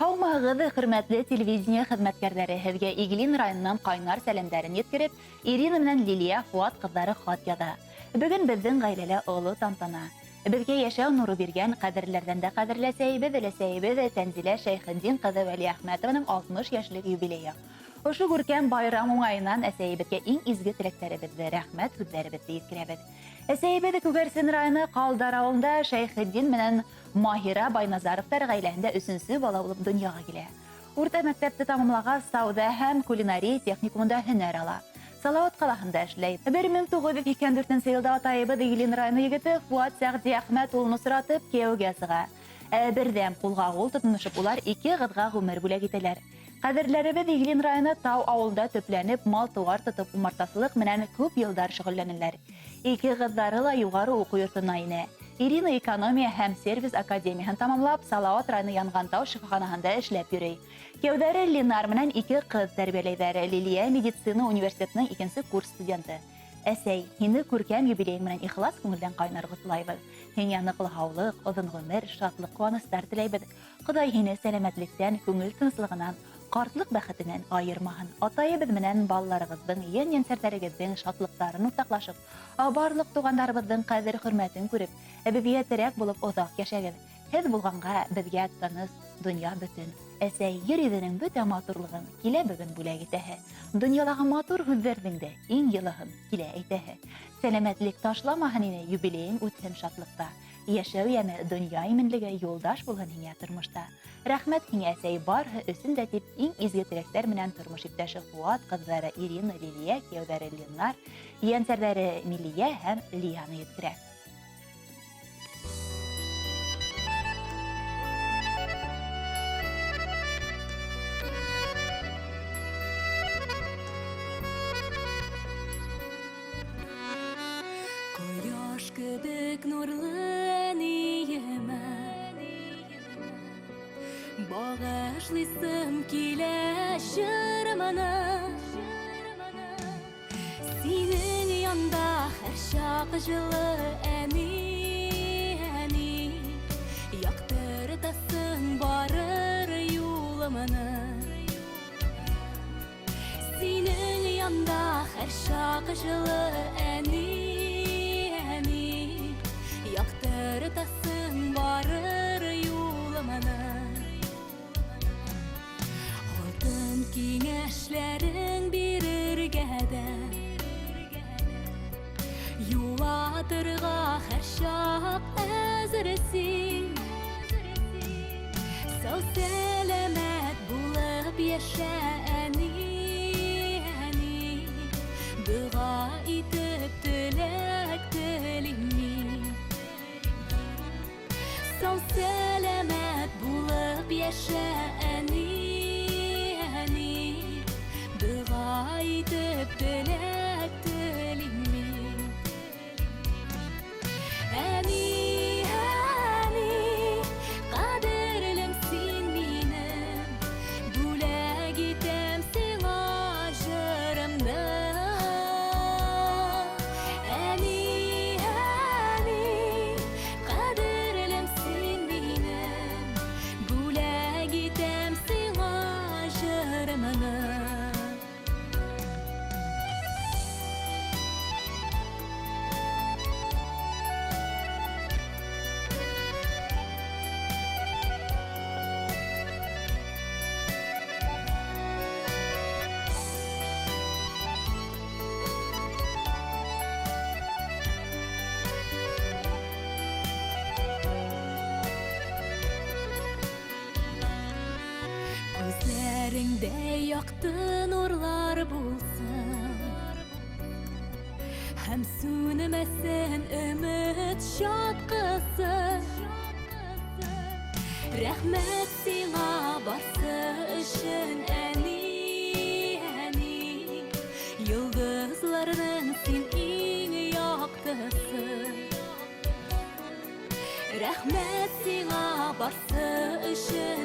Саумағыҙ, хөрмәтле телевидение хеҙмәткәрҙәре, һеҙгә Иглин районынан ҡайнар сәләмдәрен еткереп, Ирина менән Лилия Фуат ҡыҙҙары хат яҙа. Бөгөн беҙҙең ғаиләлә оло тантана. Беҙгә йәшәү нуры биргән ҡәҙерләрҙән дә ҡәҙерләсәйбеҙ, өләсәйбеҙ Тәнзилә Шәйхетдин ҡыҙы Вәлиәхмәтованың 60 йәшлек юбилейы. Ошо күркәм байрам уңайынан әсәйебеҙгә иң изге теләктәребеҙҙе, рәхмәт һүҙҙәребеҙҙе еткерәбеҙ. Әсәйебеҙ Күгәрсен районы Ҡалдар ауылында Шәйхетдин менән Маһира Байназаровтар ғаиләһендә 3-нче бала булып донъяға килә. Урта мәктәпте тамамлағас, сауда һәм кулинария техникумында һөнәр ала. Салауат ҡалаһында эшләй. 1984 йылда атайыбыҙ Иглин районы егете Фуат Сәғди Әхмәт улын осратып кейәүгә сыға. Берҙәм ҡулға-ҡул тотоношоп, улар 2 ҡыҙға ғүмер бүләк итәләр. Ҡәҙерләребеҙ Иглин районы Тау ауылда төпләнеп, мал-тыуар тотоп, умартасылыҡ менән күп йылдар шөғөлләнәләр. 2 ҡыҙҙары ла юғары уҡыу йортона инә. Ирина экономия һәм сервис академияһын тамамлап, Салауат районы Янғантау шифаханаһында эшләп йөрөй. Кәүҙәре Ленар менән 2 ҡыҙ тәрбиәләйҙәр. Лилия медицина университетының 2-нче курс студенты. Әсәй, һине күркәм юбилейың менән ихлас күңелдән ҡайнар ҡотлайбыҙ. Һиңә ныҡлы һаулыҡ, оҙон ғүмер, шатлыҡ, ҡыуаныстар теләйбеҙ. Хоҙай һине сәләмәтлектән, күңел тыныслығынан, ҡартлыҡ бәхетенән айырмаһын. Атайыбыҙ менән балаларығыҙҙың, ейән-ейәнсәрҙәрегеҙҙең шатлыҡтарын уртаҡлашып, барлыҡ туғандарыбыҙҙың ҡәҙер-хөрмәтен күреп, әбебиәтерәк булып оҙаҡ йәшәгеҙ. Һеҙ булғанға беҙгә тыныс, донъя бөтөн. Әсәй, ер йөҙөнөң бөтә матурлығын килә бөгөн бүләк итәһе. Донъялағы матур һүҙҙәрҙең дә иң йылыһын килә әйтәһе. Сәләмәтлек ташламаһын ине, юбилейың үтһен шатлыҡта. Йәшәү йәме донъя именлеге юлдаш булһын һиңә тормошта. Рәхмәт һиңә, әсәй, барыһы өсөн дә тип иң изге теләктәр менән тормош иптәше Фуат, ҡыҙҙары Ирина, Лилия, кейәүҙәре Ленар, ейәнсәрҙәре Милия һәм Лияны еткерә. Кебек нурлы ниемә бағышлыйсым килә җырыманы. Синең янда һәр чак җылы әни, яктыртасың барыр юлымны. Синең янда һәр чак җылы әни, яктыртасың барыр юлымны. Алтын киңәшләрен бирергә дә, юлатырға һәр чак әзерсең. Сау сәләмәт булып яшә әни, дуға итеп теләк телим мин. Сау сәләмәт булып яшә әни, дуға итеп теләк телим мин. Әни, ҡәҙерлем син минем, бүләк итәм сиңа җырымды. Күзләреңдә яҡты нурлар булсын, һәм сүнмәсен өмөт шатҡысы. Рәхмәт сиңа барсы өсөн әни, йылдызларның син иң яҡтысы. Рәхмәт сиңа барсы өсөн